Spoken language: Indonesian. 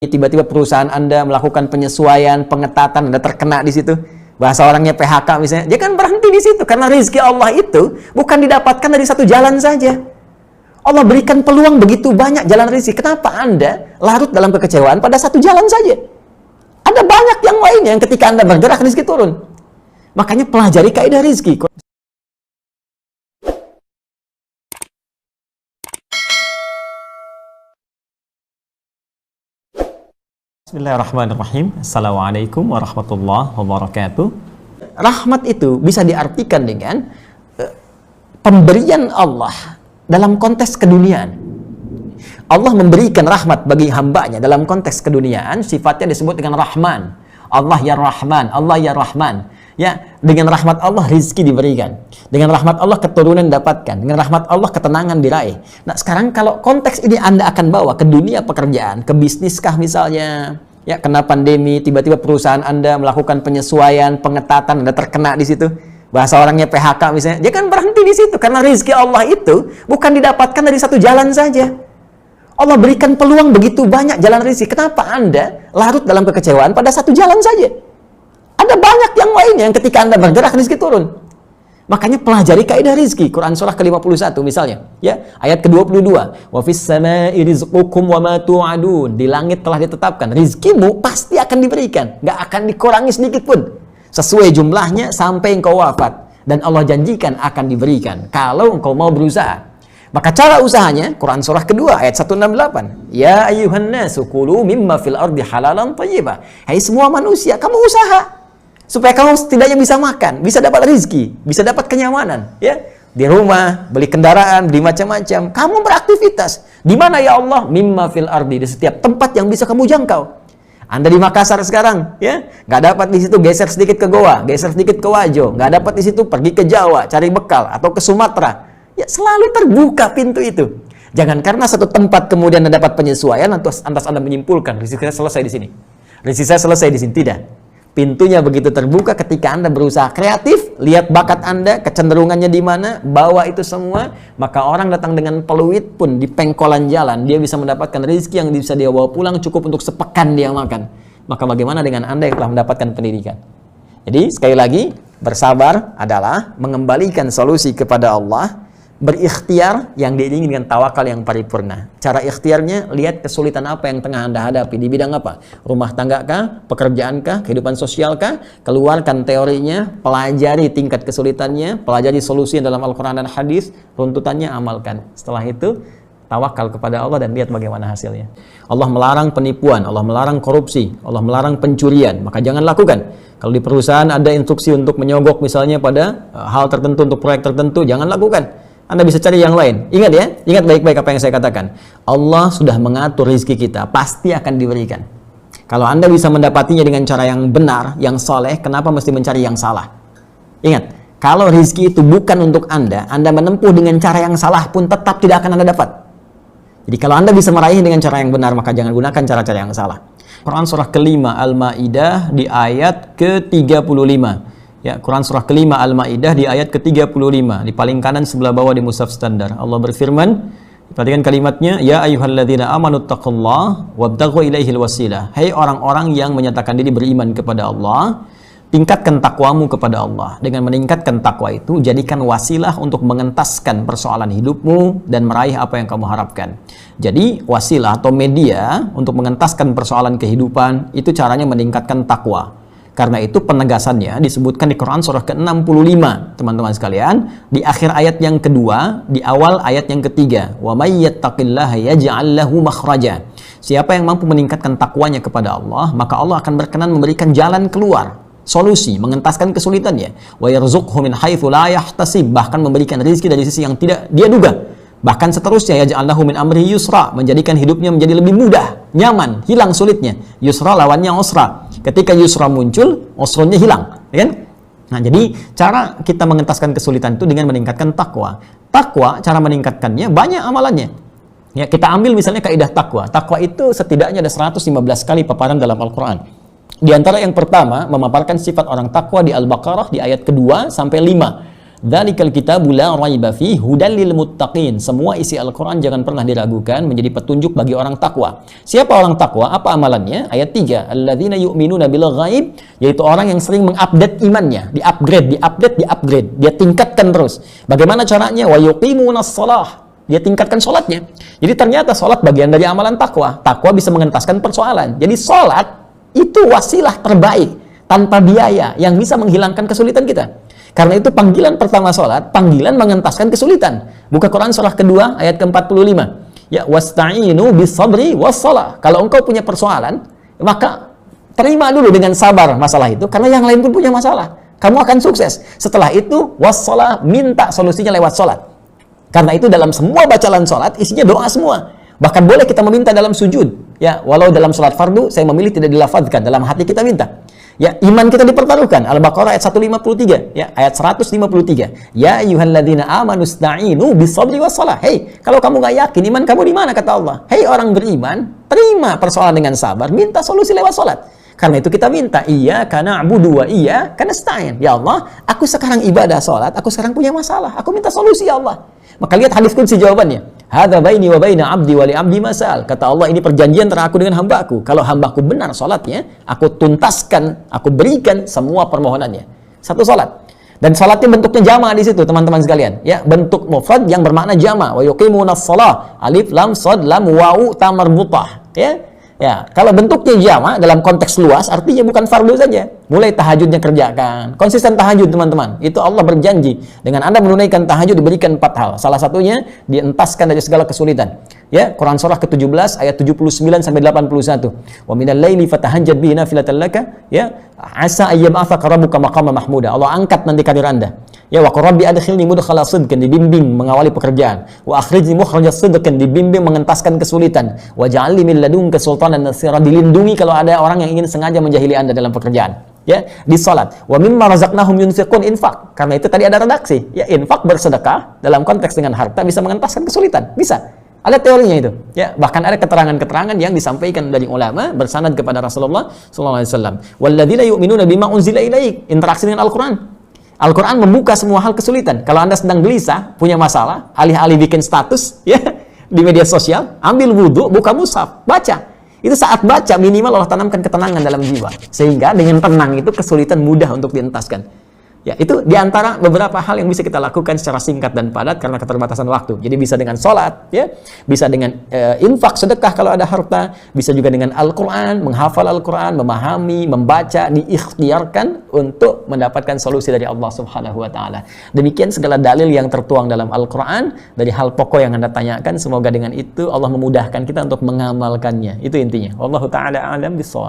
tiba-tiba perusahaan Anda melakukan penyesuaian, pengetatan, Anda terkena di situ. Bahasa orangnya PHK misalnya, jangan berhenti di situ karena rezeki Allah itu bukan didapatkan dari satu jalan saja. Allah berikan peluang begitu banyak jalan rezeki. Kenapa Anda larut dalam kekecewaan pada satu jalan saja? Ada banyak yang lainnya yang ketika Anda bergerak rezeki turun. Makanya pelajari kaidah rezeki. Bismillahirrahmanirrahim. Assalamualaikum warahmatullahi wabarakatuh. Rahmat itu bisa diartikan dengan pemberian Allah dalam konteks keduniaan. Allah memberikan rahmat bagi hambanya dalam konteks keduniaan, sifatnya disebut dengan Rahman. Allah ya Rahman, Allah ya Rahman. Ya, dengan rahmat Allah rizki diberikan. Dengan rahmat Allah keturunan didapatkan. Dengan rahmat Allah ketenangan diraih. Nah, sekarang kalau konteks ini Anda akan bawa ke dunia pekerjaan, ke bisniskah misalnya, ya, kena pandemi, tiba-tiba perusahaan Anda melakukan penyesuaian, pengetatan, Anda terkena di situ. Bahasa orangnya PHK misalnya, jangan berhenti di situ karena rizki Allah itu bukan didapatkan dari satu jalan saja. Allah berikan peluang begitu banyak jalan rezeki. Kenapa Anda larut dalam kekecewaan pada satu jalan saja? Ada banyak yang lainnya yang ketika Anda bergerak rezeki turun. Makanya pelajari kaidah rezeki. Quran surah ke-51 misalnya, ya, ayat ke-22. Wa fis samaa'i rizqukum wa ma tu'adun. Di langit telah ditetapkan rizkimu pasti akan diberikan, enggak akan dikurangi sedikit pun. Sesuai jumlahnya sampai engkau wafat, dan Allah janjikan akan diberikan kalau engkau mau berusaha. Maka cara usahanya, Quran surah kedua ayat 168. Ya ayyuhan nasu kulu mimma fil ardi halalan thayyibah. Hai semua manusia, kamu usaha supaya kamu setidaknya bisa makan, bisa dapat rezeki, bisa dapat kenyamanan, ya. Di rumah, beli kendaraan, beli macam-macam. Kamu beraktivitas. Di mana ya Allah? Mimma fil ardi, di setiap tempat yang bisa kamu jangkau. Anda di Makassar sekarang, ya, nggak dapat di situ, geser sedikit ke Goa, geser sedikit ke Wajo, nggak dapat di situ, pergi ke Jawa, cari bekal, atau ke Sumatera. Ya, selalu terbuka pintu itu. Jangan karena satu tempat kemudian Anda dapat penyesuaian, lantas Anda menyimpulkan rezeki saya selesai di sini. Rezeki saya selesai di sini. Tidak. Pintunya begitu terbuka ketika Anda berusaha kreatif, lihat bakat Anda, kecenderungannya di mana, bawa itu semua, maka orang datang dengan peluit pun di pengkolan jalan, dia bisa mendapatkan rezeki yang bisa dia bawa pulang cukup untuk sepekan dia makan. Maka bagaimana dengan Anda yang telah mendapatkan pendidikan? Jadi, sekali lagi, bersabar adalah mengembalikan solusi kepada Allah, berikhtiar yang diiringi dengan tawakal yang paripurna. Cara ikhtiarnya, lihat kesulitan apa yang tengah Anda hadapi, di bidang apa? Rumah tangga kah? Pekerjaan kah? Kehidupan sosial kah? Keluarkan teorinya, pelajari tingkat kesulitannya, pelajari solusi dalam Al-Quran dan Hadis, runtutannya amalkan. Setelah itu, tawakal kepada Allah dan lihat bagaimana hasilnya. Allah melarang penipuan, Allah melarang korupsi, Allah melarang pencurian, maka jangan lakukan. Kalau di perusahaan ada instruksi untuk menyogok misalnya pada hal tertentu, untuk proyek tertentu, jangan lakukan. Anda bisa cari yang lain. Ingat ya, ingat baik-baik apa yang saya katakan. Allah sudah mengatur rezeki kita, pasti akan diberikan. Kalau Anda bisa mendapatinya dengan cara yang benar, yang soleh, kenapa mesti mencari yang salah? Ingat, kalau rezeki itu bukan untuk Anda menempuh dengan cara yang salah pun tetap tidak akan Anda dapat. Jadi kalau Anda bisa meraihnya dengan cara yang benar, maka jangan gunakan cara-cara yang salah. Quran surah kelima Al-Ma'idah di ayat ke-35. Ya, Quran surah kelima Al-Ma'idah di ayat ke-35, di paling kanan sebelah bawah di mushaf standar. Allah berfirman, perhatikan kalimatnya, ya ayyuhalladzina amanu taqullaha wabtaghu ilaihil wasilah. Hai orang-orang yang menyatakan diri beriman kepada Allah, tingkatkan takwamu kepada Allah. Dengan meningkatkan takwa itu, jadikan wasilah untuk mengentaskan persoalan hidupmu dan meraih apa yang kamu harapkan. Jadi, wasilah atau media untuk mengentaskan persoalan kehidupan, itu caranya meningkatkan takwa. Karena itu penegasannya disebutkan di Quran surah ke-65, teman-teman sekalian, di akhir ayat yang kedua, di awal ayat yang ketiga. Wa may yattaqillaha yaj'al lahu makhraja. Siapa yang mampu meningkatkan takwanya kepada Allah, maka Allah akan berkenan memberikan jalan keluar, solusi, mengentaskan kesulitannya. Wa yarzuqhu min haitsu la yahtasib, bahkan memberikan rezeki dari sisi yang tidak dia duga. Bahkan seterusnya, yaj'al lahu min amrihi yusra, menjadikan hidupnya menjadi lebih mudah, nyaman, hilang sulitnya. Yusra lawannya usra. Ketika yusra muncul, usranya hilang, ya kan? Nah, jadi cara kita mengentaskan kesulitan itu dengan meningkatkan takwa. Takwa, cara meningkatkannya banyak amalannya. Ya, kita ambil misalnya kaidah takwa. Takwa itu setidaknya ada 115 kali paparan dalam Al-Quran. Di antara yang pertama, memaparkan sifat orang takwa di Al-Baqarah di ayat kedua sampai 5. Dzalikal kitabu la raiba fihi hudal lil muttaqin. Semua isi Al-Qur'an jangan pernah diragukan, menjadi petunjuk bagi orang takwa. Siapa orang takwa? Apa amalannya? Ayat 3. Alladzina yu'minuna bil ghaib, yaitu orang yang sering mengupdate imannya, diupgrade, dia tingkatkan terus. Bagaimana caranya? Wa yuqimunas shalah. Dia tingkatkan sholatnya. Jadi ternyata sholat bagian dari amalan takwa. Takwa bisa mengentaskan persoalan. Jadi sholat itu wasilah terbaik tanpa biaya yang bisa menghilangkan kesulitan kita. Karena itu panggilan pertama sholat, panggilan mengentaskan kesulitan. Buka Quran surah kedua ayat ke-45. Ya, wasta'inu bis sabri was shalah. Kalau engkau punya persoalan, maka terima dulu dengan sabar masalah itu, karena yang lain pun punya masalah. Kamu akan sukses. Setelah itu was shalah, minta solusinya lewat sholat. Karena itu dalam semua bacaan sholat isinya doa semua. Bahkan boleh kita meminta dalam sujud. Ya, walau dalam sholat fardu saya memilih tidak dilafadzkan, dalam hati kita minta. Ya, iman kita dipertaruhkan. Al-Baqarah ayat 153, ya, ayat 153. Ya ayyuhalladzina amanu ista'inu bis-sabri was-shalah. Hei, kalau kamu nggak yakin iman kamu di mana, kata Allah. Hei orang beriman, terima persoalan dengan sabar, minta solusi lewat salat. Karena itu kita minta, iyyaka na'budu wa iyyaka nasta'in. Ya Allah, aku sekarang ibadah salat, aku sekarang punya masalah. Aku minta solusi ya Allah. Maka lihat hadis qudsi jawabannya. Hadza baini wa baina 'abdi wa li 'abdi masal. Kata Allah, ini perjanjian antara aku dengan hambaku. Kalau hambaku benar salatnya, aku tuntaskan, aku berikan semua permohonannya. Satu salat. Dan salatnya bentuknya jama' di situ, teman-teman sekalian. Ya, bentuk mufrad yang bermakna jama'. Wa yuqimunas shalah. Alif lam shad lam wawu ta marbutah. Ya. Ya, kalau bentuknya jama' dalam konteks luas artinya bukan fardu saja. Mulai tahajudnya kerjakan. Konsisten tahajud, teman-teman. Itu Allah berjanji dengan Anda menunaikan tahajud diberikan 4 hal. Salah satunya dientaskan dari segala kesulitan. Ya, Quran surah ke-17 ayat 79 sampai 81. Wa minal laili fatahajjad bihi nafilatan laka, ya, asa ayyab'atsaka rabbuka maqama mahmuda. Allah angkat nanti karir Anda. Ya, wa rabbi adkhilni mudkhala sidqin, dibimbing mengawali pekerjaan. Wa akhrijni mukhrajas sidqin, dibimbing mengentaskan kesulitan. Wa ja'alni min ladunka sultanan nasira, dilindungi kalau ada orang yang ingin sengaja menjahili Anda dalam pekerjaan. Ya, di salat. Wa mimma razaqnahum yunfiqun, infak. Karena itu tadi ada redaksi. Ya, infak, bersedekah dalam konteks dengan harta bisa mengentaskan kesulitan. Bisa. Ada teorinya itu. Ya, bahkan ada keterangan-keterangan yang disampaikan dari ulama bersanad kepada Rasulullah sallallahu alaihi wasallam. Walladzina yu'minuna bima unzila ilaik, interaksi dengan Al-Qur'an. Al-Quran membuka semua hal kesulitan. Kalau Anda sedang gelisah, punya masalah, alih-alih bikin status ya di media sosial, ambil wudhu, buka mushaf, baca. Itu saat baca minimal Allah tanamkan ketenangan dalam jiwa. Sehingga dengan tenang itu kesulitan mudah untuk dientaskan. Ya, itu diantara beberapa hal yang bisa kita lakukan secara singkat dan padat karena keterbatasan waktu. Jadi bisa dengan sholat, ya, bisa dengan infak, sedekah kalau ada harta, bisa juga dengan Al-Quran, menghafal Al-Quran, memahami, membaca, diikhtiarkan untuk mendapatkan solusi dari Allah Subhanahu Wa Taala. Demikian segala dalil yang tertuang dalam Al-Quran dari hal pokok yang Anda tanyakan. Semoga dengan itu Allah memudahkan kita untuk mengamalkannya. Itu intinya. Wallahu taala a'lam bishawab.